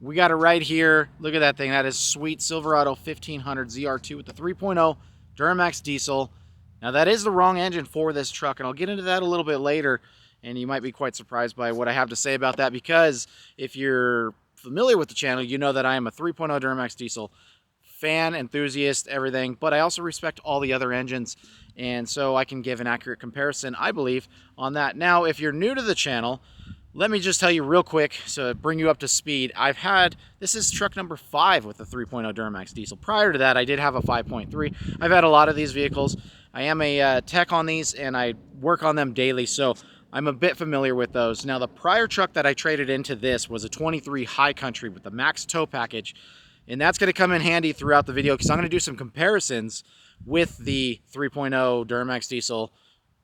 We got it right here. Look at that thing. That is sweet Silverado 1500 ZR2 with the 3.0 Duramax diesel. Now that is the wrong engine for this truck, and I'll get into that a little bit later, and you might be quite surprised by what I have to say about that, because if you're familiar with the channel, you know that I am a 3.0 Duramax diesel fan, enthusiast, everything, but I also respect all the other engines, and so I can give an accurate comparison, I believe, on that. Now, if you're new to the channel, let me just tell you real quick, so bring you up to speed. This is truck number 5 with the 3.0 Duramax diesel. Prior to that, I did have a 5.3. I've had a lot of these vehicles. I am a tech on these, and I work on them daily, so I'm a bit familiar with those. Now, the prior truck that I traded into this was a 23 High Country with the max tow package, and that's going to come in handy throughout the video because I'm going to do some comparisons with the 3.0 Duramax diesel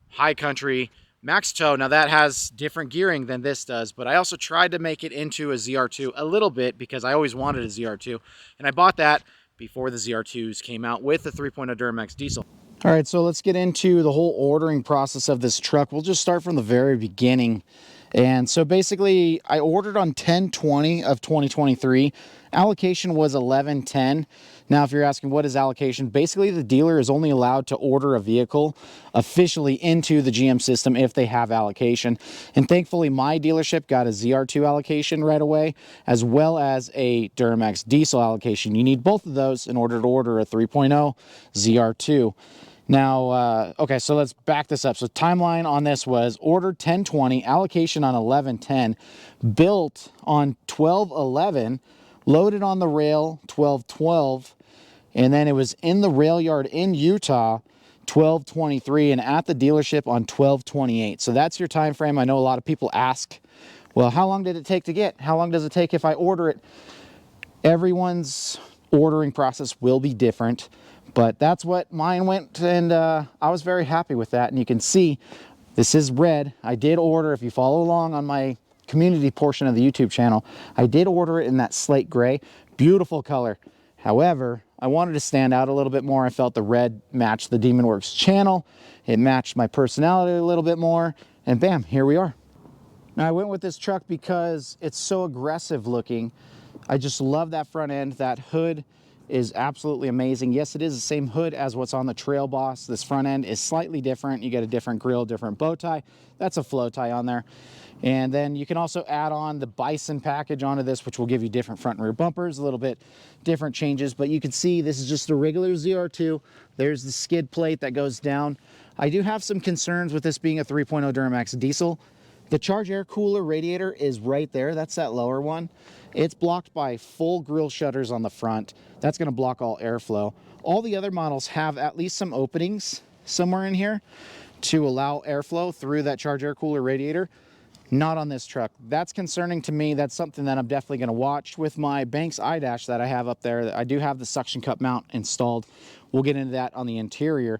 High Country max tow. Now that has different gearing than this does, but I also tried to make it into a ZR2 a little bit because I always wanted a ZR2, and I bought that before the ZR2s came out with the 3.0 Duramax diesel. All right, so let's get into the whole ordering process of this truck. We'll just start from the very beginning. And so basically, I ordered on 10/20 of 2023. Allocation was 11/10. Now, if you're asking what is allocation, basically the dealer is only allowed to order a vehicle officially into the GM system if they have allocation. And thankfully, my dealership got a ZR2 allocation right away, as well as a Duramax diesel allocation. You need both of those in order to order a 3.0 ZR2. Now, okay, so let's back this up. So timeline on this was ordered 10/20, allocation on 11/10, built on 12/11, loaded on the rail 12/12, and then it was in the rail yard in Utah 12/23, and at the dealership on 12/28. So that's your time frame. I know a lot of people ask, well, how long did it take to get? How long does it take if I order it? Everyone's ordering process will be different, but that's what mine went, and I was very happy with that. And you can see this is red. I did order, if you follow along on my community portion of the YouTube channel, I did order it in that slate gray. Beautiful color. However, I wanted to stand out a little bit more. I felt the red matched the Demon Works channel. It matched my personality a little bit more, and bam, here we are. Now, I went with this truck because it's so aggressive looking. I just love that front end. That hood is absolutely amazing. Yes, it is the same hood as what's on the Trail Boss. This front end is slightly different. You get a different grille, different bow tie. That's a flow tie on there. And then you can also add on the Bison package onto this, which will give you different front and rear bumpers, a little bit different changes. But you can see this is just a regular ZR2. There's the skid plate that goes down. I do have some concerns with this being a 3.0 Duramax diesel. The charge air cooler radiator is right there. That's that lower one. It's blocked by full grille shutters on the front. That's going to block all airflow. All the other models have at least some openings somewhere in here to allow airflow through that charge air cooler radiator. Not on this truck. That's concerning to me. That's something that I'm definitely going to watch with my Banks iDash that I have up there. I do have the suction cup mount installed. We'll get into that on the interior,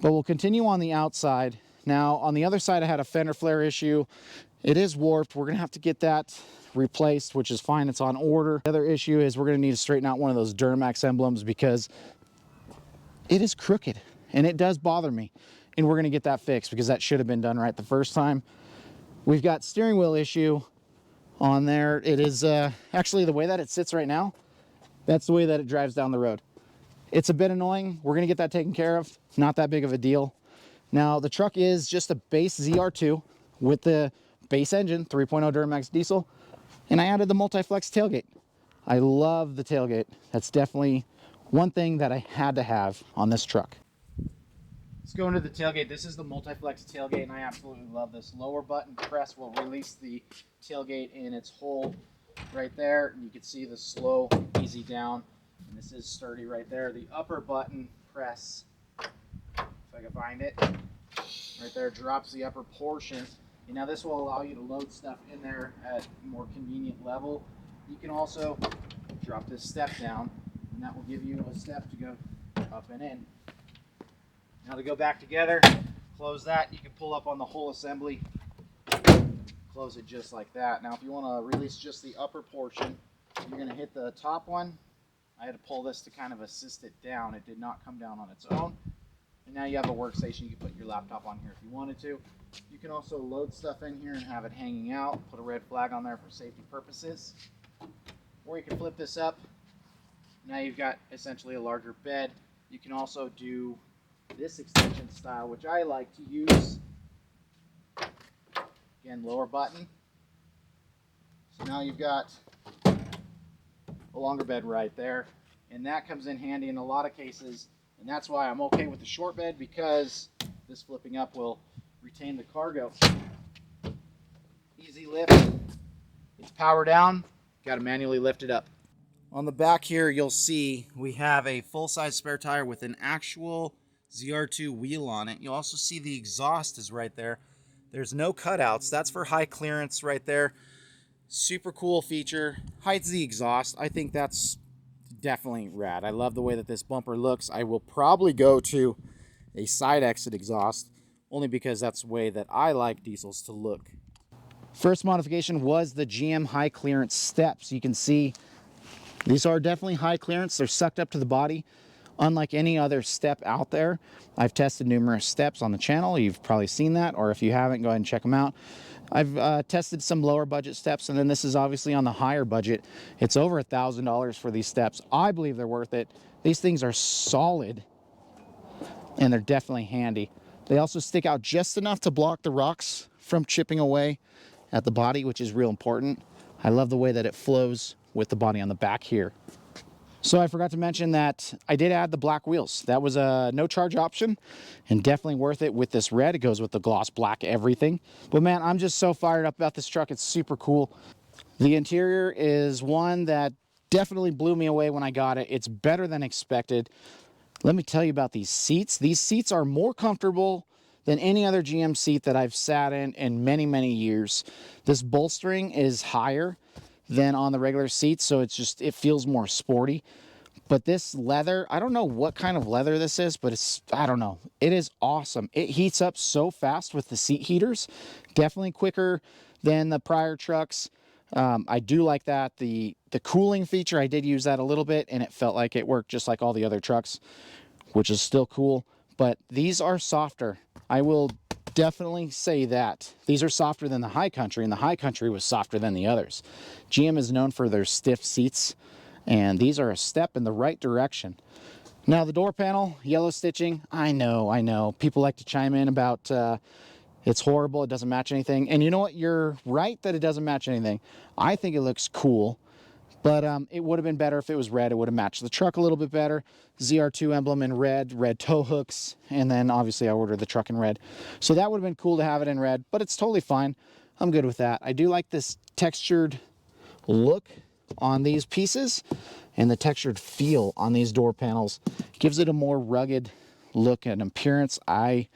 but we'll continue on the outside. Now, on the other side, I had a fender flare issue. It is warped. We're going to have to get that replaced, which is fine. It's on order. The other issue is we're going to need to straighten out one of those Duramax emblems because it is crooked and it does bother me. And we're going to get that fixed because that should have been done right the first time. We've got steering wheel issue on there. It is actually the way that it sits right now. That's the way that it drives down the road. It's a bit annoying. We're going to get that taken care of. Not that big of a deal. Now, the truck is just a base ZR2 with the base engine, 3.0 Duramax diesel, and I added the multi-flex tailgate. I love the tailgate. That's definitely one thing that I had to have on this truck. Let's go into the tailgate. This is the multi-flex tailgate, and I absolutely love this. Lower button press will release the tailgate in its hole right there. And you can see the slow, easy down, and this is sturdy right there. The upper button press, if I can find it, right there, drops the upper portion. And now this will allow you to load stuff in there at a more convenient level. You can also drop this step down, and that will give you a step to go up and in. Now to go back together, close that. You can pull up on the whole assembly, close it just like that. Now if you want to release just the upper portion, you're going to hit the top one. I had to pull this to kind of assist it down. It did not come down on its own. And now you have a workstation. You can put your laptop on here if you wanted to. You can also load stuff in here and have it hanging out. Put a red flag on there for safety purposes. or you can flip this up. Now you've got essentially a larger bed. You can also do this extension style, which I like to use. Again, lower button. So now you've got a longer bed right there, and that comes in handy in a lot of cases, and that's why I'm okay with the short bed, because this flipping up will retain the cargo. Easy lift. It's power down. Got to manually lift it up. On the back here, you'll see we have a full-size spare tire with an actual ZR2 wheel on it. You'll also see the exhaust is right there. There's no cutouts. That's for high clearance right there. Super cool feature. Hides the exhaust. I think that's definitely rad. I love the way that this bumper looks. I will probably go to a side exit exhaust, only because that's the way that I like diesels to look. First modification was the GM high clearance steps. You can see these are definitely high clearance. They're sucked up to the body, unlike any other step out there. I've tested numerous steps on the channel. You've probably seen that, or if you haven't, go ahead and check them out. I've tested some lower budget steps, and then this is obviously on the higher budget. It's over $1,000 for these steps. I believe they're worth it. These things are solid, and they're definitely handy. They also stick out just enough to block the rocks from chipping away at the body, which is real important. I love the way that it flows with the body on the back here. So I forgot to mention that I did add the black wheels. That was a no charge option, and definitely worth it with this red. It goes with the gloss black everything. But man, I'm just so fired up about this truck. It's super cool. The interior is one that definitely blew me away when I got it. It's better than expected. Let me tell you about these seats. These seats are more comfortable than any other GM seat that I've sat in many, many years. This bolstering is higher than on the regular seats, so it feels more sporty. But this leather, I don't know what kind of leather this is, but I don't know. It is awesome. It heats up so fast with the seat heaters. Definitely quicker than the prior trucks. I do like that. The cooling feature, I did use that a little bit, and it felt like it worked just like all the other trucks, which is still cool. But these are softer. I will definitely say that. These are softer than the High Country, and the High Country was softer than the others. GM is known for their stiff seats, and these are a step in the right direction. Now the door panel, yellow stitching, I know. People like to chime in about it's horrible, it doesn't match anything. And you know what? You're right that it doesn't match anything. I think it looks cool. But it would have been better if it was red. It would have matched the truck a little bit better. ZR2 emblem in red, red tow hooks, and then obviously I ordered the truck in red. So that would have been cool to have it in red, but it's totally fine. I'm good with that. I do like this textured look on these pieces, and the textured feel on these door panels gives it a more rugged look and appearance. I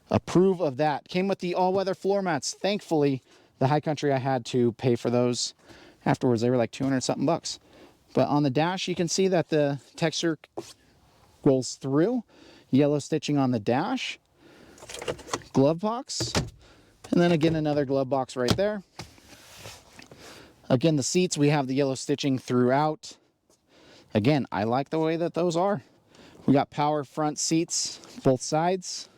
approve of that. Came with the all-weather floor mats. Thankfully, the High Country, I had to pay for those. Afterwards, they were like 200 something bucks. But on the dash, you can see that the texture rolls through. Yellow stitching on the dash. Glove box. And then again, another glove box right there. Again, the seats, we have the yellow stitching throughout. Again, I like the way that those are. We got power front seats, both sides.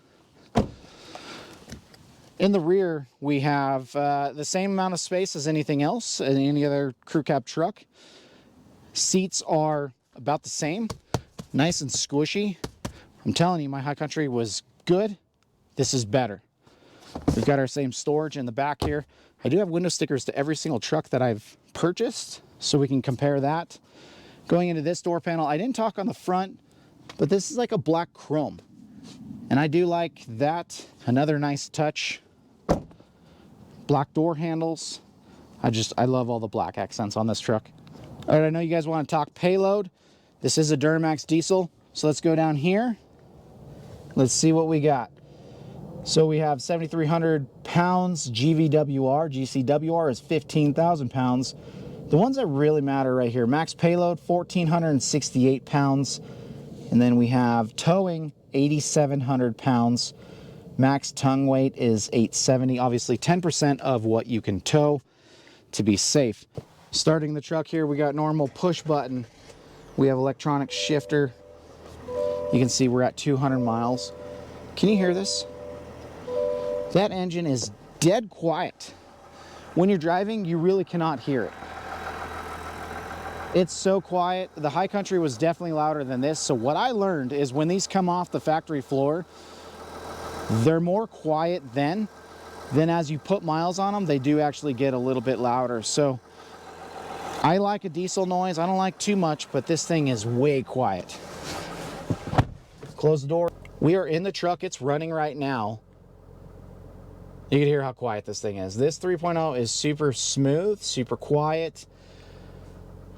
In the rear, we have the same amount of space as anything else in any other crew cab truck. Seats are about the same, nice and squishy. I'm telling you, my High Country was good. This is better. We've got our same storage in the back here. I do have window stickers to every single truck that I've purchased, so we can compare that. Going into this door panel, I didn't talk on the front, but this is like a black chrome. And I do like that. Another nice touch. Black door handles. I love all the black accents on this truck. All right, I know you guys want to talk payload. This is a Duramax diesel, so let's go down here. Let's see what we got. So we have 7,300 pounds GVWR. GCWR is 15,000 pounds. The ones that really matter right here. Max payload, 1,468 pounds. And then we have towing, 8,700 pounds. Max tongue weight is 870, obviously 10% of what you can tow to be safe. Starting the truck here, we got normal push button. We have electronic shifter. You can see we're at 200 miles. Can you hear this? That engine is dead quiet. When you're driving, you really cannot hear it. It's so quiet. The High Country was definitely louder than this. So what I learned is when these come off the factory floor, they're more quiet then as you put miles on them, they do actually get a little bit louder. So I like a diesel noise. I don't like too much, but this thing is way quiet. Close the door. We are in the truck. It's running right now. You can hear how quiet this thing is. This 3.0 is super smooth, super quiet.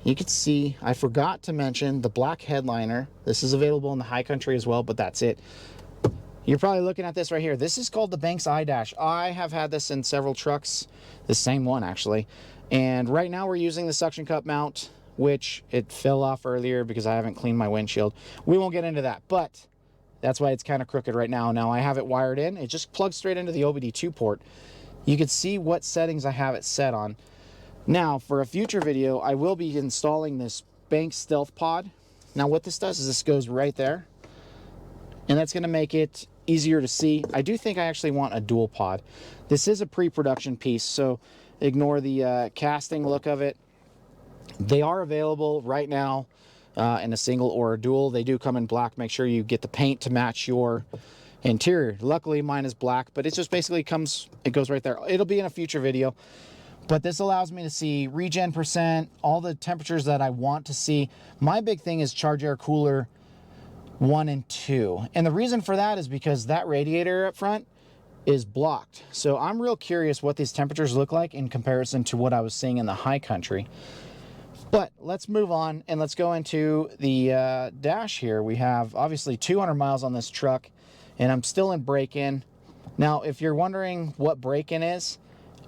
You can see, I forgot to mention the black headliner. This is available in the High Country as well, but that's it. You're probably looking at this right here. This is called the Banks iDash. I have had this in several trucks, the same one actually. And right now we're using the suction cup mount, which it fell off earlier because I haven't cleaned my windshield. We won't get into that, but that's why it's kind of crooked right now. Now I have it wired in. It just plugs straight into the OBD2 port. You can see what settings I have it set on. Now, for a future video, I will be installing this Banks Stealth Pod. Now, what this does is this goes right there, and that's going to make it easier to see. I do think I actually want a dual pod. This is a pre-production piece, so ignore the casting look of it. They are available right now in a single or a dual. They do come in black. Make sure you get the paint to match your interior. Luckily, mine is black, but it just basically comes, it goes right there. It'll be in a future video. But this allows me to see regen percent, all the temperatures that I want to see. My big thing is charge air cooler 1 and 2. And the reason for that is because that radiator up front is blocked. So I'm real curious what these temperatures look like in comparison to what I was seeing in the High Country. But let's move on and let's go into the dash here. We have obviously 200 miles on this truck, and I'm still in break-in. Now, if you're wondering what break-in is,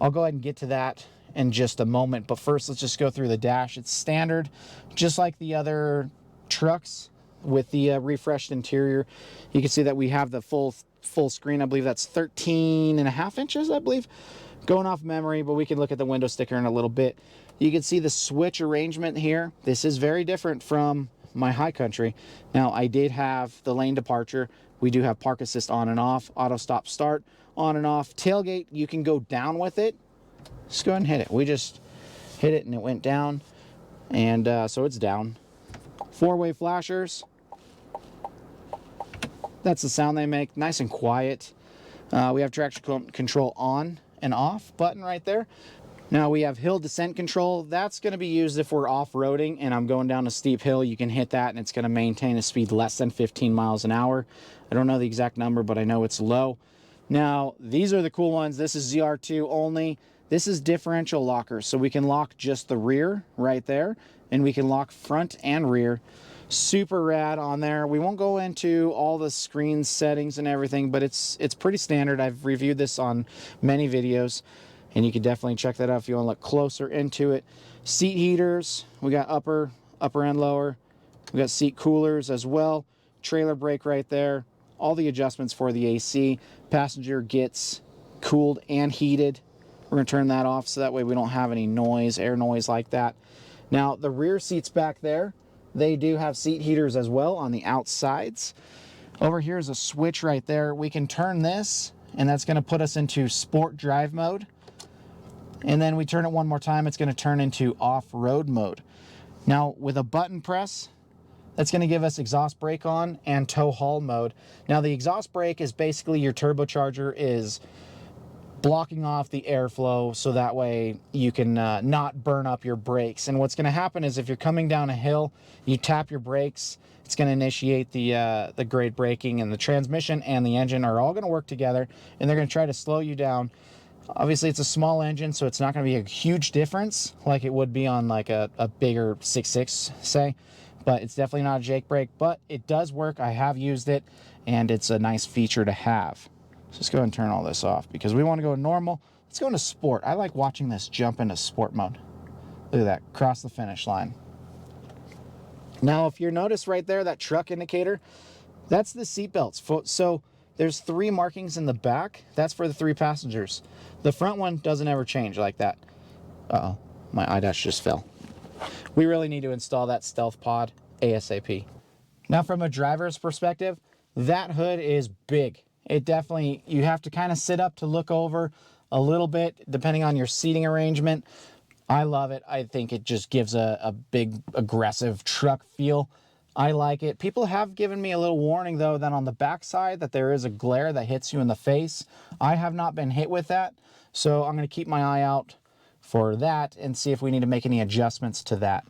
I'll go ahead and get to that in just a moment. But first, let's just go through the dash. It's standard, just like the other trucks with the refreshed interior. You can see that we have the full screen. I believe that's 13.5 inches, I believe. Going off memory, but we can look at the window sticker in a little bit. You can see the switch arrangement here. This is very different from my High Country. Now, I did have the lane departure. We do have park assist on and off, auto stop start on and off. Tailgate, you can go down with it. Just go ahead and hit it. We just hit it and it went down, and so it's down. Four-way flashers. That's the sound they make, nice and quiet. We have traction control on and off button right there. Now we have hill descent control. That's going to be used if we're off-roading and I'm going down a steep hill. You can hit that and it's going to maintain a speed less than 15 miles an hour. I don't know the exact number, but I know it's low. Now, these are the cool ones. This is ZR2 only. This is differential lockers, so we can lock just the rear right there, and we can lock front and rear. Super rad on there. We won't go into all the screen settings and everything, but it's pretty standard. I've reviewed this on many videos, and you can definitely check that out if you want to look closer into it. Seat heaters. We got upper and lower. We got seat coolers as well. Trailer brake right there. All the adjustments for the AC. Passenger gets cooled and heated. We're going to turn that off so that way we don't have any noise, air noise like that. Now, the rear seats back there, they do have seat heaters as well on the outsides. Over here is a switch right there. We can turn this, and that's going to put us into sport drive mode. And then we turn it one more time, it's going to turn into off-road mode. Now, with a button press, that's going to give us exhaust brake on and tow haul mode. Now, the exhaust brake is basically your turbocharger is blocking off the airflow so that way you can not burn up your brakes. And what's going to happen is if you're coming down a hill, you tap your brakes, it's going to initiate the grade braking, and the transmission and the engine are all going to work together, and they're going to try to slow you down. Obviously, it's a small engine, so it's not going to be a huge difference like it would be on like a bigger 6.6, say. But it's definitely not a Jake brake, but it does work. I have used it, and it's a nice feature to have. So let's go ahead and turn all this off because we want to go normal. Let's go into sport. I like watching this jump into sport mode. Look at that, cross the finish line. Now, if you notice right there, that truck indicator, that's the seat belts. So there's 3 markings in the back. That's for the 3 passengers. The front one doesn't ever change like that. Uh-oh, my iDash just fell. We really need to install that stealth pod ASAP. Now, from a driver's perspective, that hood is big. It definitely, you have to kind of sit up to look over a little bit, depending on your seating arrangement. I love it. I think it just gives a big, aggressive truck feel. I like it. People have given me a little warning, though, that on the backside that there is a glare that hits you in the face. I have not been hit with that, so I'm going to keep my eye out for that and see if we need to make any adjustments to that.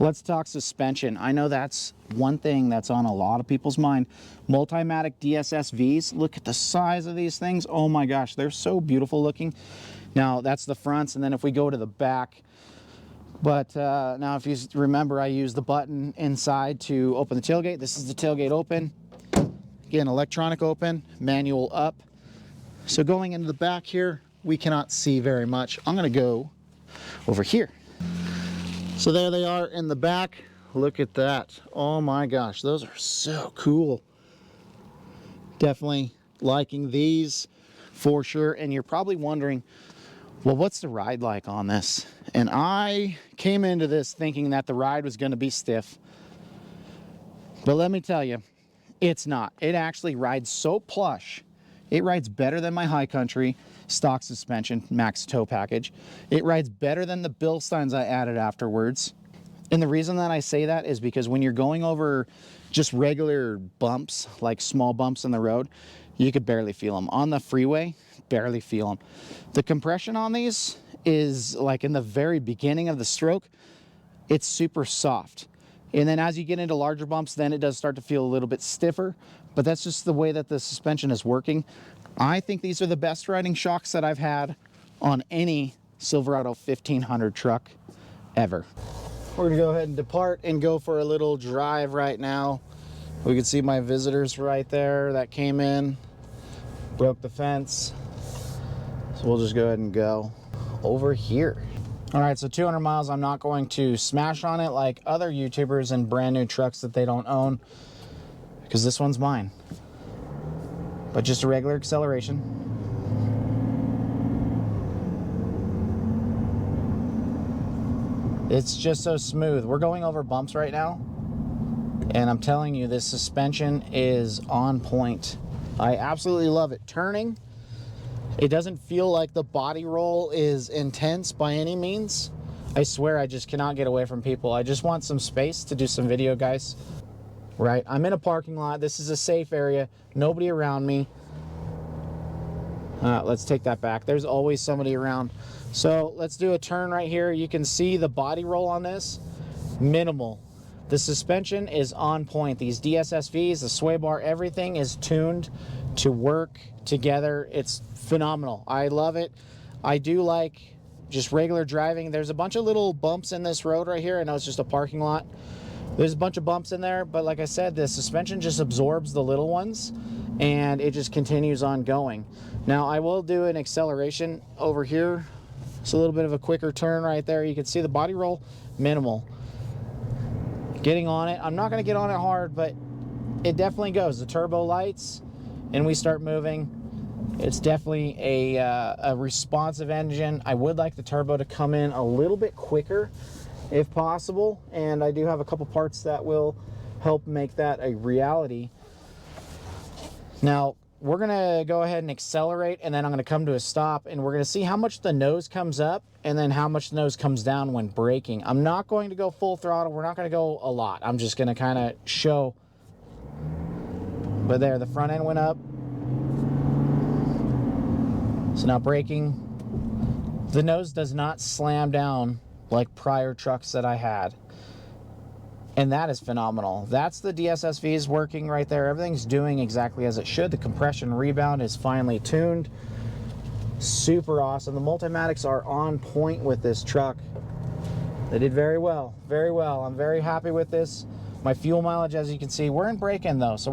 Let's talk suspension. I know that's one thing that's on a lot of people's mind. Multimatic DSSVs, look at the size of these things. Oh my gosh, they're so beautiful looking. Now that's the fronts, and then if we go to the back, but now if you remember, I use the button inside to open the tailgate. This is the tailgate open. Again, electronic open, manual up. So going into the back here, we cannot see very much. I'm gonna go over here. So there they are in the back. Look at that. Oh my gosh, those are so cool. Definitely liking these for sure. And you're probably wondering, well, what's the ride like on this? And I came into this thinking that the ride was going to be stiff. But let me tell you, it's not. It actually rides so plush. It rides better than my High Country stock suspension max tow package. It rides better than the Bilsteins I added afterwards. And the reason that I say that is because when you're going over just regular bumps, like small bumps in the road, you could barely feel them. On the freeway, barely feel them. The compression on these is like in the very beginning of the stroke, it's super soft. And then as you get into larger bumps, then it does start to feel a little bit stiffer, but that's just the way that the suspension is working. I think these are the best riding shocks that I've had on any Silverado 1500 truck ever. We're gonna go ahead and depart and go for a little drive right now. We can see my visitors right there that came in, broke the fence. So we'll just go ahead and go over here. All right, so 200 miles, I'm not going to smash on it like other YouTubers and brand new trucks that they don't own, because this one's mine. But just a regular acceleration. It's just so smooth. We're going over bumps right now, and I'm telling you, this suspension is on point. I absolutely love it. Turning, it doesn't feel like the body roll is intense by any means. I swear I just cannot get away from people. I just want some space to do some video, guys. Right, I'm in a parking lot. This is a safe area. Nobody around me. Let's take that back. There's always somebody around. So let's do a turn right here. You can see the body roll on this. Minimal. The suspension is on point. These DSSVs, the sway bar, everything is tuned to work together. It's phenomenal. I love it. I do like just regular driving. There's a bunch of little bumps in this road right here. I know it's just a parking lot. There's a bunch of bumps in there, but like I said, the suspension just absorbs the little ones and it just continues on going. Now I will do an acceleration over here. It's a little bit of a quicker turn right there. You can see the body roll, minimal. Getting on it, I'm not gonna get on it hard, but it definitely goes. The turbo lights and we start moving. It's definitely a responsive engine. I would like the turbo to come in a little bit quicker if possible, and I do have a couple parts that will help make that a reality. Now we're gonna go ahead and accelerate, and then I'm gonna come to a stop, and we're gonna see how much the nose comes up and then how much the nose comes down when braking. I'm not going to go full throttle. We're not gonna go a lot. I'm just gonna kind of show. But there, the front end went up. So now braking, the nose does not slam down like prior trucks that I had. And that is phenomenal. That's the DSSVs working right there. Everything's doing exactly as it should. The compression rebound is finely tuned. Super awesome. The multimatics are on point with this truck. They did very well, very well. I'm very happy with this. My fuel mileage, as you can see, we're in break-in though, so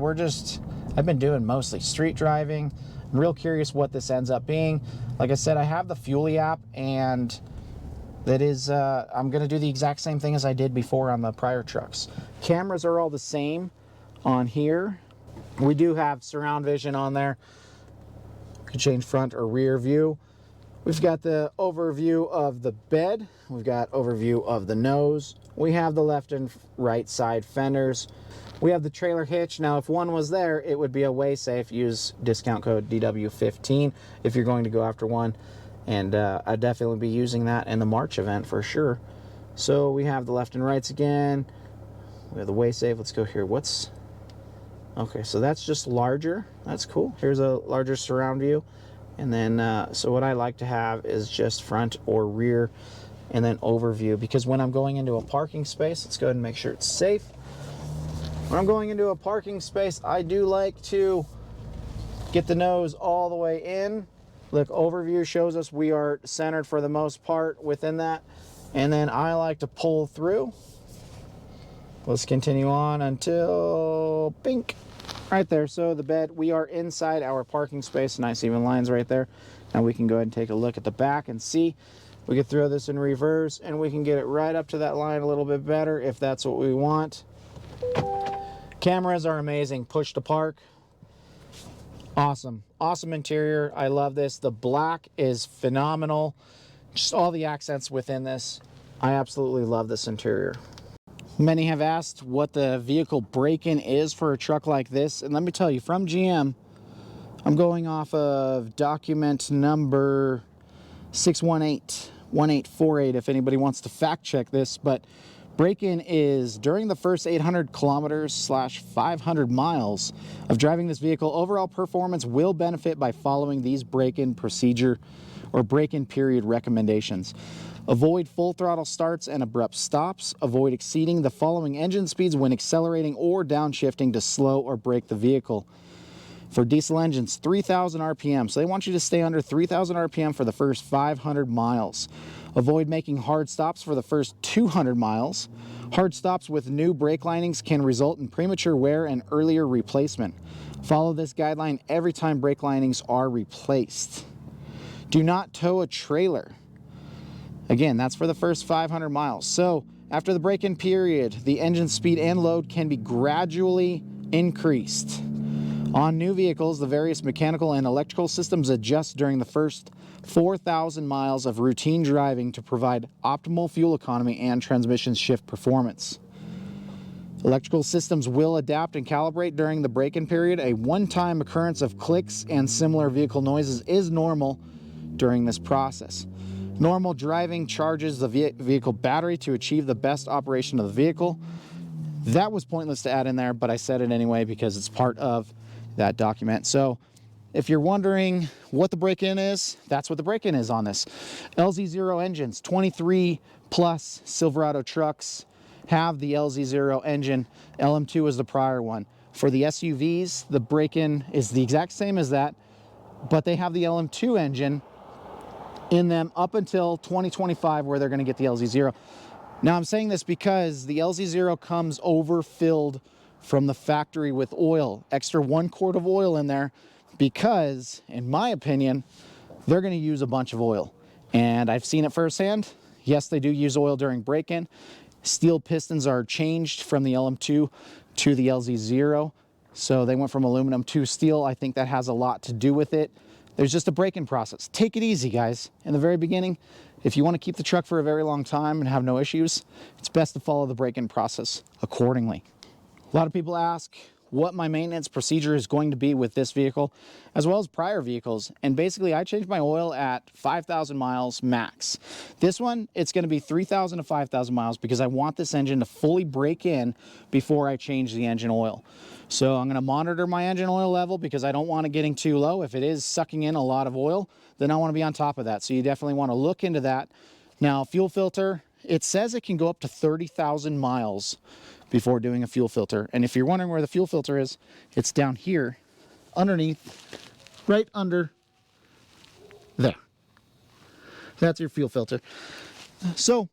I've been doing mostly street driving. I'm real curious what this ends up being. Like I said, I have the Fuelie app, and that is, I'm gonna do the exact same thing as I did before on the prior trucks. Cameras are all the same on here. We do have surround vision on there. You can change front or rear view. We've got the overview of the bed. We've got overview of the nose. We have the left and right side fenders. We have the trailer hitch. Now, if one was there, it would be a way safe. Use discount code DW15 if you're going to go after one. And I'd definitely be using that in the March event for sure. So we have the left and rights again. We have the way safe. Let's go here. Okay, so that's just larger. That's cool. Here's a larger surround view. And then, so what I like to have is just front or rear and then overview, because when I'm going into a parking space, let's go ahead and make sure it's safe. When I'm going into a parking space, I do like to get the nose all the way in. Look, overview shows us we are centered for the most part within that. And then I like to pull through. Let's continue on until pink. Right there. So the bed, we are inside our parking space. Nice even lines right there. Now we can go ahead and take a look at the back and see. We can throw this in reverse and we can get it right up to that line a little bit better if that's what we want. Cameras are amazing. Push to park. Awesome. Awesome interior. I love this. The black is phenomenal. Just all the accents within this. I absolutely love this interior. Many have asked what the vehicle break-in is for a truck like this. And let me tell you, from GM, I'm going off of document number 618-1848 if anybody wants to fact check this. But break-in is during the first 800 kilometers / 500 miles of driving this vehicle, overall performance will benefit by following these break-in procedure or break-in period recommendations. Avoid full throttle starts and abrupt stops. Avoid exceeding the following engine speeds when accelerating or downshifting to slow or brake the vehicle. For diesel engines, 3,000 RPM. So they want you to stay under 3,000 RPM for the first 500 miles. Avoid making hard stops for the first 200 miles. Hard stops with new brake linings can result in premature wear and earlier replacement. Follow this guideline every time brake linings are replaced. Do not tow a trailer. Again, that's for the first 500 miles. So after the break-in period, the engine speed and load can be gradually increased. On new vehicles, the various mechanical and electrical systems adjust during the first 4,000 miles of routine driving to provide optimal fuel economy and transmission shift performance. Electrical systems will adapt and calibrate during the break-in period. A one-time occurrence of clicks and similar vehicle noises is normal during this process. Normal driving charges the vehicle battery to achieve the best operation of the vehicle. That was pointless to add in there, but I said it anyway because it's part of that document. So if you're wondering what the break-in is, that's what the break-in is on this. LZ0 engines, 23 plus Silverado trucks have the LZ0 engine. LM2 is the prior one. For the SUVs, the break-in is the exact same as that, but they have the LM2 engine in them up until 2025 where they're going to get the LZ0. Now I'm saying this because the LZ0 comes overfilled from the factory with oil, extra 1 quart of oil in there, because in my opinion, they're going to use a bunch of oil. And I've seen it firsthand. Yes, they do use oil during break-in. Steel pistons are changed from the LM2 to the LZ0. So they went from aluminum to steel. I think that has a lot to do with it. There's just a break-in process. Take it easy, guys. In the very beginning, if you want to keep the truck for a very long time and have no issues, it's best to follow the break-in process accordingly. A lot of people ask what my maintenance procedure is going to be with this vehicle, as well as prior vehicles. And basically, I change my oil at 5,000 miles max. This one, it's going to be 3,000 to 5,000 miles because I want this engine to fully break in before I change the engine oil. So I'm going to monitor my engine oil level because I don't want it getting too low. If it is sucking in a lot of oil, then I want to be on top of that. So you definitely want to look into that. Now, fuel filter, it says it can go up to 30,000 miles before doing a fuel filter. And if you're wondering where the fuel filter is, it's down here underneath, right under there. That's your fuel filter. So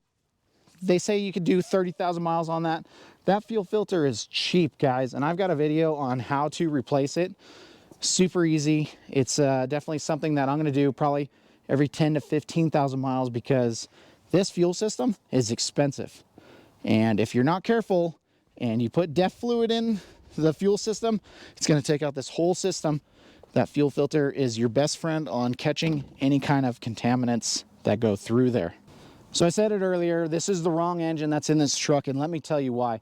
they say you could do 30,000 miles on that. That fuel filter is cheap, guys, and I've got a video on how to replace it. Super easy. It's definitely something that I'm going to do probably every 10 to 15,000 miles because this fuel system is expensive. And if you're not careful and you put DEF fluid in the fuel system, it's going to take out this whole system. That fuel filter is your best friend on catching any kind of contaminants that go through there. So I said it earlier, this is the wrong engine that's in this truck, and let me tell you why.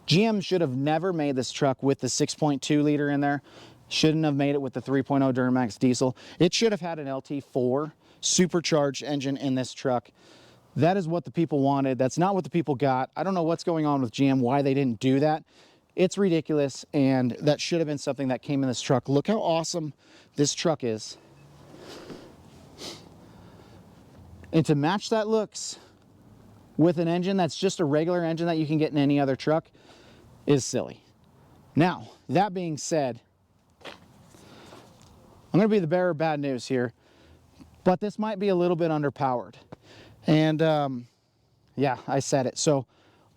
GM should have never made this truck with the 6.2 liter in there. Shouldn't have made it with the 3.0 Duramax diesel. It should have had an LT4 supercharged engine in this truck. That is what the people wanted. That's not what the people got. I don't know what's going on with GM, why they didn't do that. It's ridiculous, and that should have been something that came in this truck. Look how awesome this truck is. And to match that looks with an engine that's just a regular engine that you can get in any other truck is silly. Now, that being said, I'm going to be the bearer of bad news here, but this might be a little bit underpowered. And yeah, I said it. So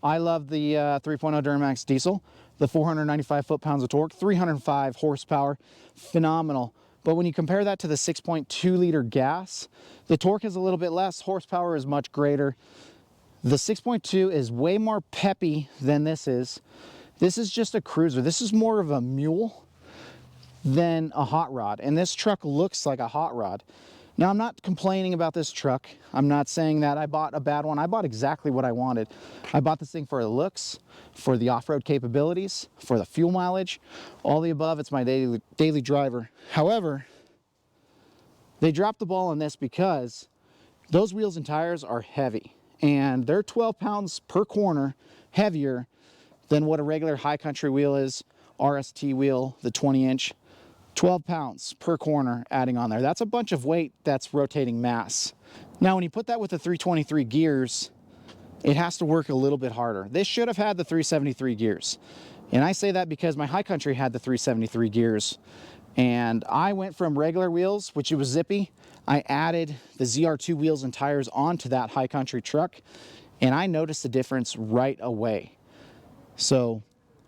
I love the 3.0 Duramax diesel, the 495 foot-pounds of torque, 305 horsepower, phenomenal. But when you compare that to the 6.2 liter gas, the torque is a little bit less, horsepower is much greater. The 6.2 is way more peppy than this is. This is just a cruiser. This is more of a mule than a hot rod, and this truck looks like a hot rod. Now, I'm not complaining about this truck. I'm not saying that I bought a bad one. I bought exactly what I wanted. I bought this thing for the looks, for the off-road capabilities, for the fuel mileage, all the above. It's my daily driver. However, they dropped the ball on this because those wheels and tires are heavy, and they're 12 pounds per corner heavier than what a regular high country wheel is, RST wheel, the 20-inch. 12 pounds per corner adding on there. That's a bunch of weight that's rotating mass. Now, when you put that with the 323 gears, it has to work a little bit harder. This should have had the 373 gears. And I say that because my high country had the 373 gears. And I went from regular wheels, which it was zippy. I added the ZR2 wheels and tires onto that high country truck, and I noticed the difference right away. So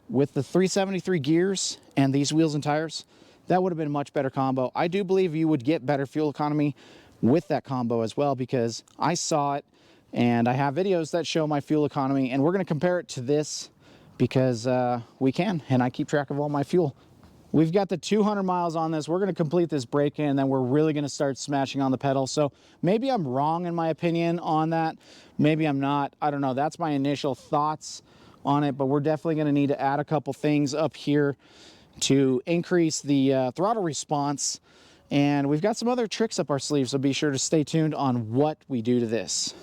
with the 373 gears and these wheels and tires, that would have been a much better combo. I do believe you would get better fuel economy with that combo as well, because I saw it and I have videos that show my fuel economy, and we're going to compare it to this because we can, and I keep track of all my fuel. We've got the 200 miles on this. We're going to complete this break-in, and then we're really going to start smashing on the pedal. So maybe I'm wrong in my opinion on that. Maybe I'm not. I don't know. That's my initial thoughts on it, but we're definitely going to need to add a couple things up here to increase the throttle response, and we've got some other tricks up our sleeve, so be sure to stay tuned on what we do to this.